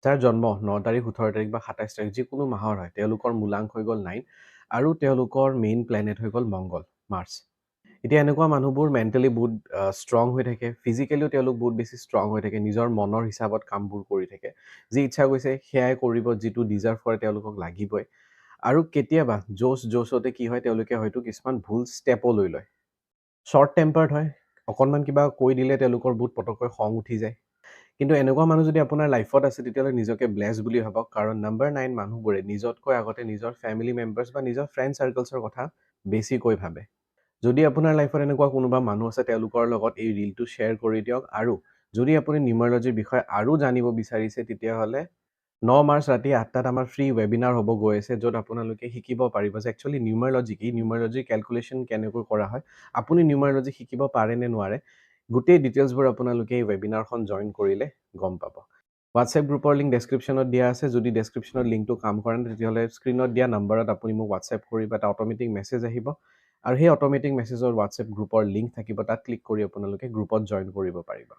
যাৰ জন্ম 9 তাৰিখ 18 তাৰিখ বা 27 তাৰিখ যিকোনো মাহৰ হয় তেওঁলোকৰ মূলাংক হৈ গ'ল 9 আৰু তেওঁলোকৰ মেইন প্লেনেট হৈ গ'ল মংগল মাৰ্চ এতিয়া এনেকুৱা মানুহবোৰ মেণ্টেলি বহুত ষ্ট্ৰং হৈ থাকে ফিজিকেলিও তেওঁলোক বহুত বেছি ষ্ট্ৰং হৈ থাকে নিজৰ মনৰ হিচাপত কামবোৰ কৰি থাকে যি ইচ্ছা গৈছে সেয়াই কৰিব যিটো ডিজাৰ্ভ কৰে তেওঁলোকক লাগিবই আৰু কেতিয়াবা জোছতে কি হয় তেওঁলোকে হয়তো কিছুমান ভুল ষ্টেপো লৈ লয় শ্বৰ্ট টেম্পাৰ্ড হয় অকণমান কিবা কৈ দিলে তেওঁলোকৰ বহুত পটককৈ খং উঠি যায় কিন্তু এনেকুৱা মানুহ যদি আপোনাৰ লাইফত আছে তেতিয়াহ'লে নিজকে ব্লেছ বুলি ভাবক কাৰণ নম্বৰ 9 মানুহবোৰে নিজতকৈ আগতে নিজৰ ফেমিলি মেম্বাৰ্ছ বা নিজৰ ফ্ৰেণ্ড চাৰ্কলছৰ কথা বেছিকৈ ভাবে যদি আপোনাৰ লাইফত এনেকুৱা কোনোবা মানুহ আছে তেওঁলোকৰ লগত এই ৰিলটো শ্বেয়াৰ কৰি দিয়ক আৰু যদি আপুনি নিউমাৰলজিৰ বিষয়ে আৰু জানিব বিচাৰিছে তেতিয়াহ'লে 9 মাৰ্চ ৰাতি 8টাত আমাৰ ফ্ৰী ৱেবিনাৰ হ'ব গৈ আছে য'ত আপোনালোকে শিকিব পাৰিব যে একচুৱেলি নিউমাৰলজি কি নিউমাৰলজিৰ কেলকুলেশ্যন কেনেকৈ কৰা হয় আপুনি নিউমাৰলজি শিকিব পাৰে নে নোৱাৰে গোটেই ডিটেইলছবোৰ আপোনালোকে এই ৱেবিনাৰখন জইন কৰিলে গম পাব হোৱাটছএপ গ্ৰুপৰ লিংক ডেছক্ৰিপশ্যনত দিয়া আছে যদি ডেছক্ৰিপশ্যনত লিংকটো কাম কৰে তেতিয়াহ'লে স্ক্ৰীনত দিয়া নাম্বাৰত আপুনি মোক হোৱাটছএপ কৰিব এটা অট'মেটিক মেছেজ আহিব আৰু সেই অট'মেটিক মেছেজৰ হোৱাটছএপ গ্ৰুপৰ লিংক থাকিব তাত ক্লিক কৰি আপোনালোকে গ্ৰুপত জইন কৰিব পাৰিব